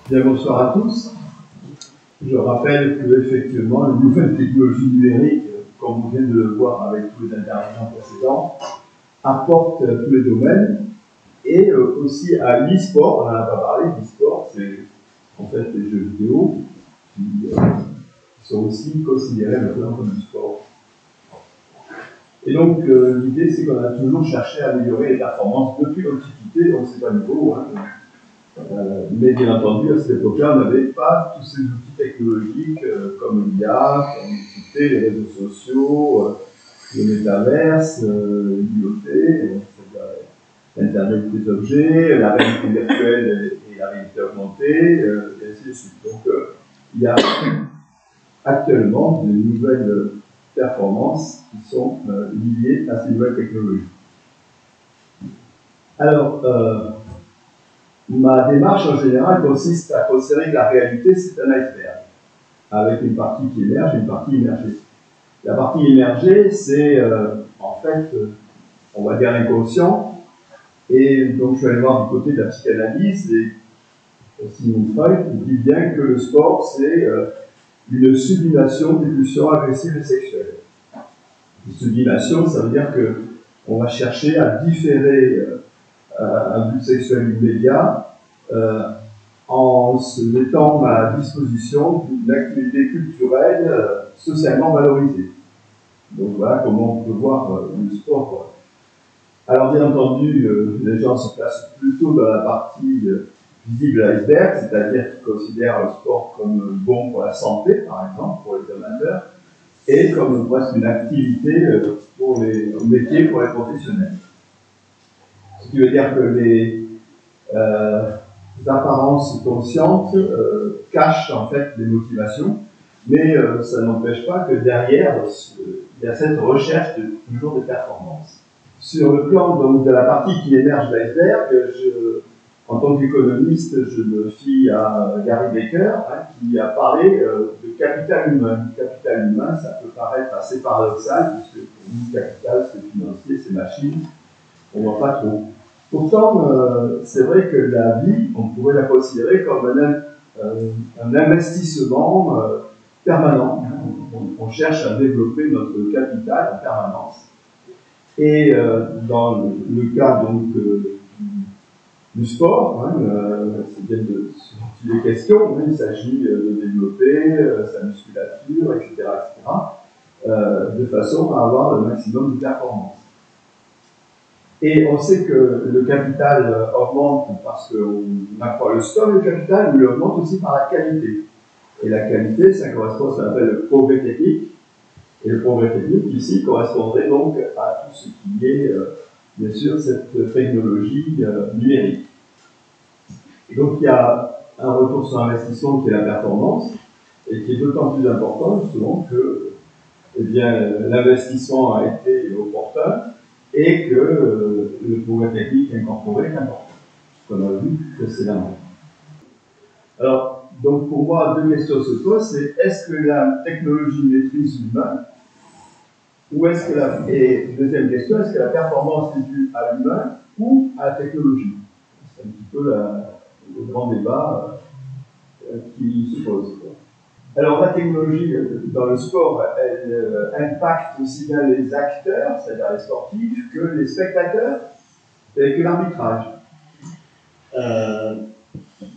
Bien, bonsoir à tous. Je rappelle que effectivement, les nouvelles technologies numériques, comme on vient de le voir avec tous les intervenants précédents, apportent à tous les domaines et aussi à l'e-sport. On n'en a pas parlé. L'e-sport, c'est en fait les jeux vidéo qui sont aussi considérés maintenant comme du sport. Et donc, l'idée, c'est qu'on a toujours cherché à améliorer les performances depuis l'Antiquité, donc c'est pas nouveau. Mais bien entendu, à cette époque-là, on n'avait pas tous ces outils technologiques comme l'IA, comme les réseaux sociaux, le métaverse, l'IoT, l'Internet des objets, la réalité virtuelle et la réalité augmentée, et ainsi de suite. Donc, il y a actuellement de nouvelles performances qui sont liées à ces nouvelles technologies. Alors, ma démarche en général consiste à considérer que la réalité c'est un iceberg, avec une partie qui émerge et une partie immergée. La partie immergée, c'est en fait, on va dire inconscient, et donc je suis allé voir du côté de la psychanalyse, et Sigmund Freud dit bien que le sport c'est une sublimation des pulsions agressives et sexuelles. Une sublimation, ça veut dire qu'on va chercher à différer un but sexuel immédiat en se mettant à la disposition d'une activité culturelle socialement valorisée. Donc voilà comment on peut voir le sport. Alors bien entendu, les gens se placent plutôt dans la partie visible de l'iceberg, c'est-à-dire qu'ils considèrent le sport comme bon pour la santé, par exemple, pour les amateurs, et comme presque une activité pour les métiers, pour les professionnels. Ce qui veut dire que les apparences conscientes cachent en fait des motivations, mais ça n'empêche pas que derrière, il y a cette recherche toujours de performance. Sur le plan donc, de la partie qui émerge de l'iceberg, en tant qu'économiste, je me fie à Gary Becker, qui a parlé de capital humain. Le capital humain, ça peut paraître assez paradoxal, puisque pour nous, capital, c'est financier, c'est machine, on ne voit pas trop. Pourtant, c'est vrai que la vie, on pourrait la considérer comme un investissement permanent. On cherche à développer notre capital en permanence. Et dans le cas donc du sport, c'est bien de ce dont il est question, il s'agit de développer sa musculature, etc., de façon à avoir le maximum de performance. Et on sait que le capital augmente parce qu'on accroît le stock de capital, mais il augmente aussi par la qualité. Et la qualité, ça correspond à ce qu'on appelle le progrès technique. Et le progrès technique, ici, correspondrait donc à tout ce qui est, bien sûr, cette technologie numérique. Et donc, il y a un retour sur investissement qui est la performance, et qui est d'autant plus important, justement, que l'investissement a été opportun, et que le progrès technique incorporé est important, ce qu'on a vu précédemment. Alors, donc pour moi, deux questions se posent, c'est est-ce que la technologie maîtrise l'humain, ou est-ce que et deuxième question, est-ce que la performance est due à l'humain ou à la technologie? C'est un petit peu le grand débat qui se pose. Alors la technologie dans le sport, elle impacte aussi bien les acteurs, c'est-à-dire les sportifs, que les spectateurs et que l'arbitrage.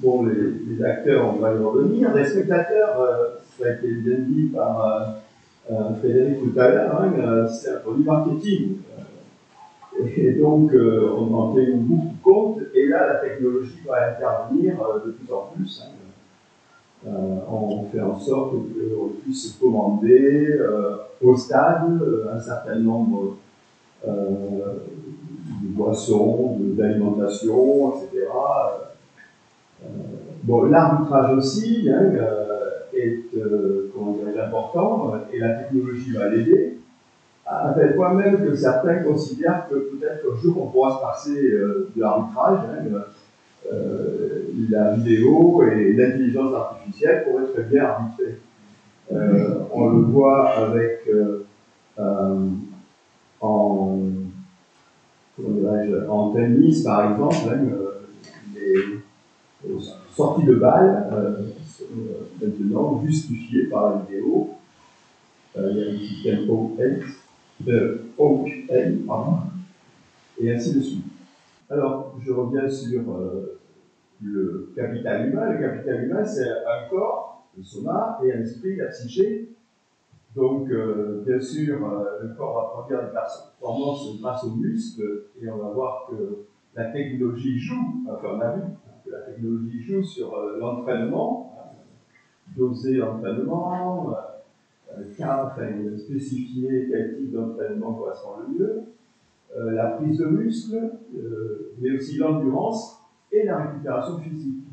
Bon, les acteurs, on va y revenir. Les spectateurs, ça a été bien dit par Frédéric tout à l'heure, c'est un produit marketing. Et donc, on en tient beaucoup compte. Et là, la technologie va intervenir de plus en plus. On fait en sorte qu'on puisse commander au stade un certain nombre de boissons, d'alimentation, etc. Bon, l'arbitrage aussi est important et la technologie va l'aider, à tel point même que certains considèrent que peut-être qu'un jour on pourra se passer de l'arbitrage. La vidéo et l'intelligence artificielle pourraient très bien arbitrer. On le voit avec en tennis, par exemple, sorties de balles sont maintenant justifiées par la vidéo. Il y a le système OAK, pardon, et ainsi de suite. Alors, je reviens sur le capital humain. Le capital humain, c'est un corps, le soma, et un esprit, la psyché. Donc, bien sûr, le corps va produire des performances grâce aux muscles, et on va voir que la technologie joue, enfin on a vu que la technologie joue sur l'entraînement, doser l'entraînement, spécifier quel type d'entraînement correspond le mieux, la prise de muscle, mais aussi l'endurance et la récupération physique.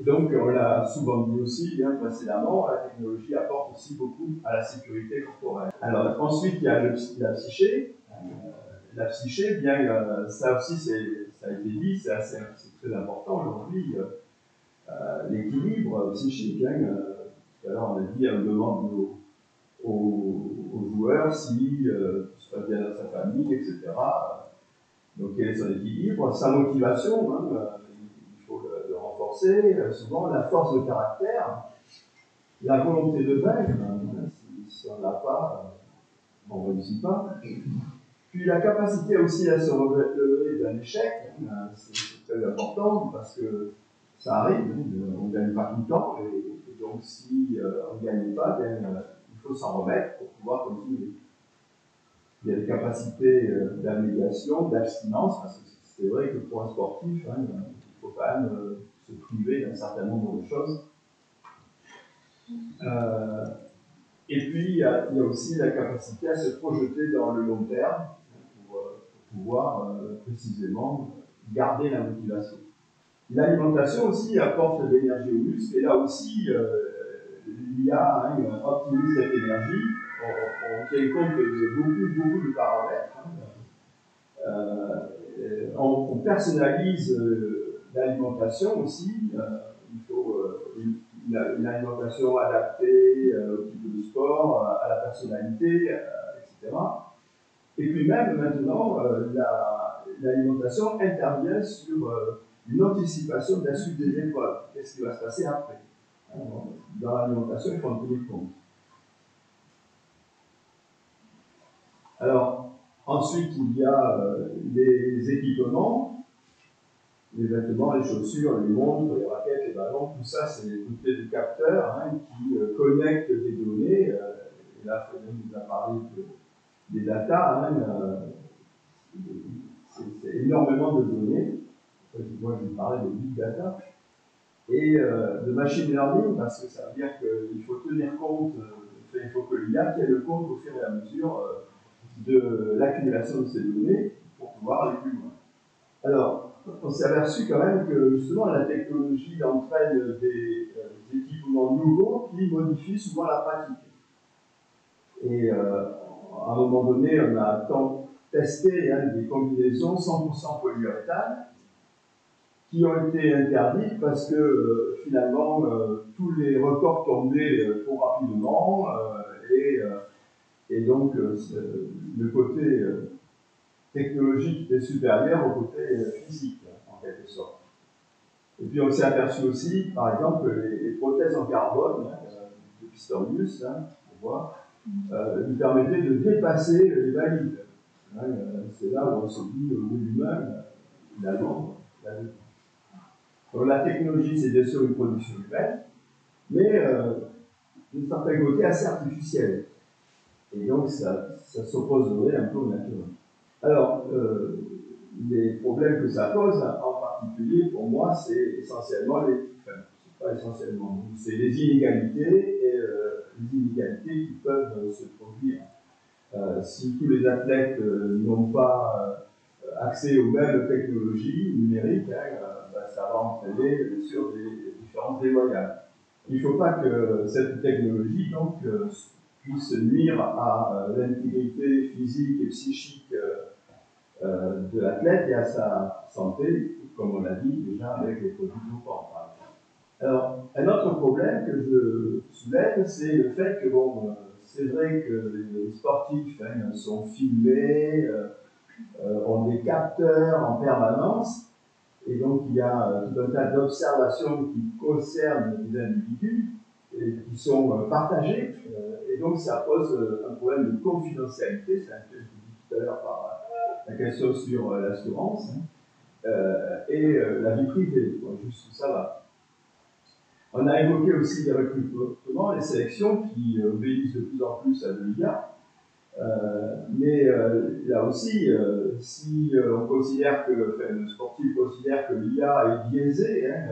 Donc, on l'a souvent dit aussi, bien précédemment, la technologie apporte aussi beaucoup à la sécurité corporelle. Alors, ensuite, il y a la psyché. La psyché, bien, ça aussi, ça a été dit, c'est très important aujourd'hui. L'équilibre psychique, tout à l'heure, on a dit, on demande aux joueurs si tout se passe bien dans sa famille, etc. Donc, quel est son équilibre, sa motivation, il faut le renforcer, souvent la force de caractère, la volonté de vaincre, si on n'a pas, on ne réussit pas. Puis la capacité aussi à se relever d'un échec, c'est très important parce que ça arrive, on ne gagne pas tout le temps, et donc si on ne gagne pas, il faut s'en remettre pour pouvoir continuer. Il y a des capacités d'abnégation, d'abstinence, parce que c'est vrai que pour un sportif, il faut quand même se priver d'un certain nombre de choses. Et puis, il y a aussi la capacité à se projeter dans le long terme pour pouvoir précisément garder la motivation. L'alimentation aussi apporte de l'énergie aux muscles, et là aussi, l'IA optimise cette énergie. On tient compte de beaucoup de paramètres. On personnalise l'alimentation aussi. Il faut une alimentation adaptée au type de sport, à la personnalité, etc. Et puis même maintenant, l'alimentation intervient sur une anticipation de la suite des épreuves. Qu'est-ce qui va se passer après? Dans l'alimentation, il faut en tenir compte. Alors, ensuite, il y a les équipements, les vêtements, les chaussures, les montres, les raquettes, les ballons, tout ça, c'est doté de capteurs qui connectent des données. Et là, Frédéric nous a parlé des data. C'est énormément de données. Moi, je vous parlais de big data. Et de machine learning, parce que ça veut dire qu'il faut tenir compte, il faut que l'IA tienne compte au fur et à mesure de l'accumulation de ces données pour pouvoir aller plus loin. Alors, on s'est aperçu quand même que justement la technologie entraîne des équipements nouveaux qui modifient souvent la pratique. Et à un moment donné, on a testé des combinaisons 100% polyuréthane qui ont été interdites parce que finalement tous les records tombaient trop rapidement et donc le côté technologique était supérieur au côté physique, en quelque sorte. Et puis on s'est aperçu aussi, par exemple, que les prothèses en carbone de Pistorius, on voit, lui permettaient de dépasser les valides. C'est là où on se dit, oui, l'humain, finalement, donc la technologie, c'est bien sûr une production humaine, mais d'une certaine côté assez artificielle. Et donc ça s'opposerait un peu au naturel. Alors, les problèmes que ça pose, en particulier pour moi, c'est essentiellement c'est les inégalités et les inégalités qui peuvent se produire. Si tous les athlètes n'ont pas accès aux mêmes technologies numériques, ça va entraîner bien sûr des différences déloyales. Il ne faut pas que cette technologie donc, puisse nuire à l'intégrité physique et psychique de l'athlète et à sa santé, comme on l'a dit déjà avec les produits dopants. Alors, un autre problème que je soulève, c'est le fait que, c'est vrai que les sportifs sont filmés, ont des capteurs en permanence, Et donc, il y a tout un tas d'observations qui concernent les individus et qui sont partagées. Et donc, ça pose un problème de confidentialité. C'est un peu ce que je dis tout à l'heure par la question sur l'assurance. Et la vie privée, juste ça va. On a évoqué aussi les recrutements, les sélections qui obéissent de plus en plus à de l'IA. Mais là aussi, si on considère que, enfin, le sportif considère que l'IA est biaisée, hein,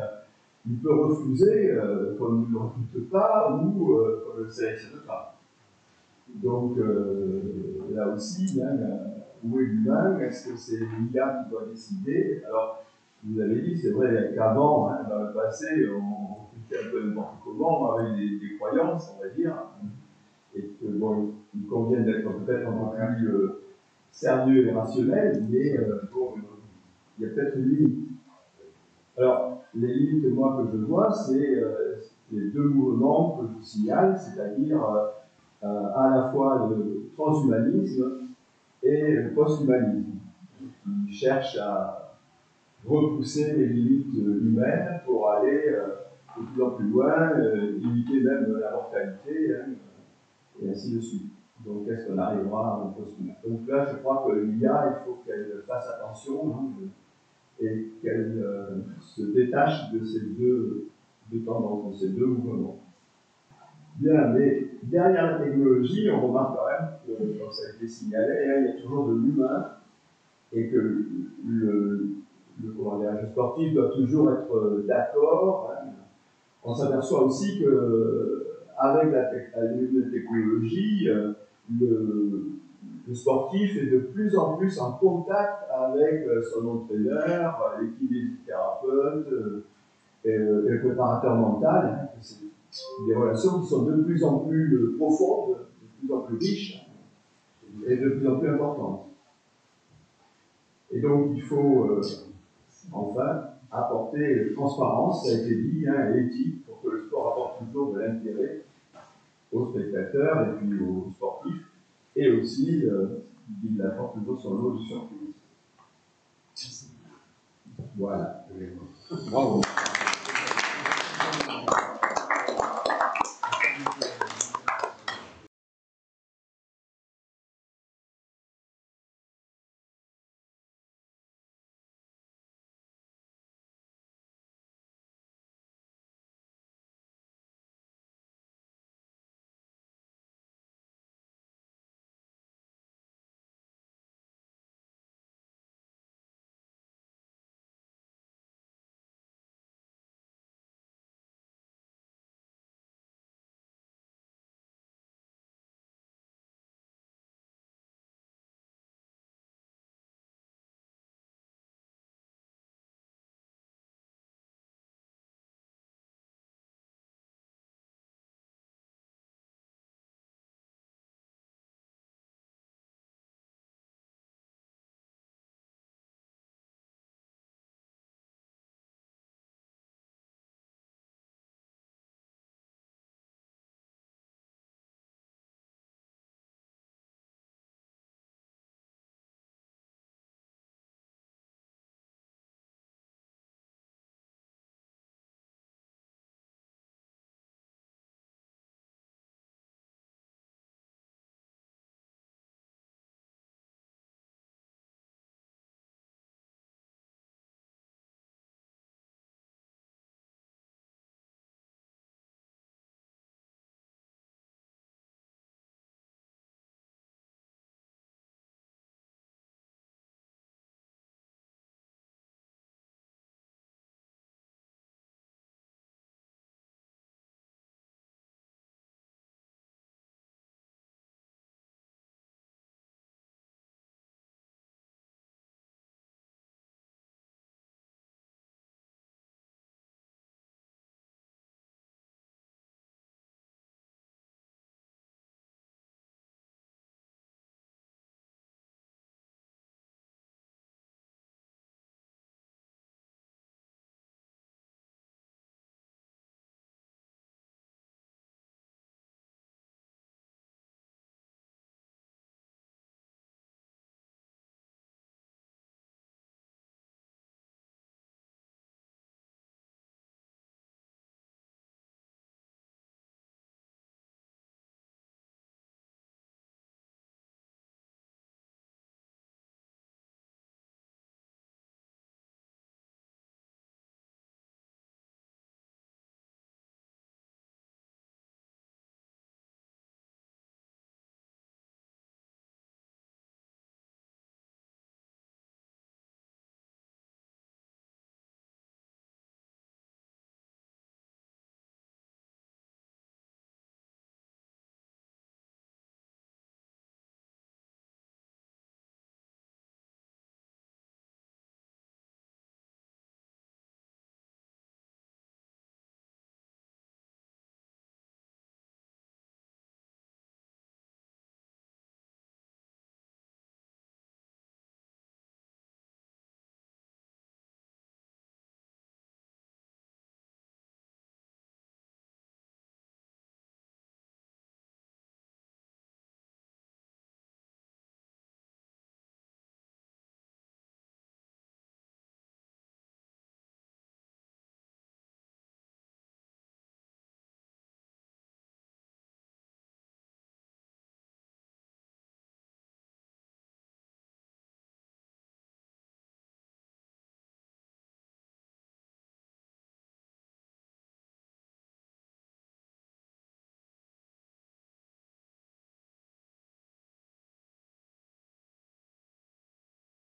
il peut refuser qu'on ne le recrute pas ou qu'on ne le sélectionne pas. Donc là aussi, hein, où est l'humain? Est-ce que c'est l'IA qui doit décider? Alors, vous avez dit, c'est vrai qu'avant, hein, dans le passé, on faisait un peu n'importe comment, avec des croyances, on va dire, et que bon, il convient d'être peut-être un peu plus sérieux et rationnel, mais bon, il y a peut-être une limite. Alors, les limites, moi, que je vois, c'est les deux mouvements que je vous signale, c'est-à-dire à la fois le transhumanisme et le posthumanisme, qui cherchent à repousser les limites humaines pour aller de plus en plus loin, limiter même la mortalité, hein, et ainsi de suite. Donc, est-ce qu'on arrivera au posthumanisme? Donc là, je crois que l'IA, il faut qu'elle fasse attention, hein, et qu'elle se détache de ces deux tendances, de ces deux mouvements. Bien, mais derrière la technologie, on remarque quand même que, comme ça a été signalé, il y a toujours de l'humain et que le sportif doit toujours être d'accord. Hein. On s'aperçoit aussi que avec la technologie, le sportif est de plus en plus en contact avec son entraîneur, les kinésithérapeutes et le préparateur mental. Hein. C'est des relations qui sont de plus en plus profondes, de plus en plus riches et de plus en plus importantes. Et donc il faut enfin apporter transparence, ça a été dit, hein, et éthique, pour que le sport apporte toujours de l'intérêt aux spectateurs et puis aux sportifs, et aussi il apporte toujours son lot de surprise. Voilà. Bravo.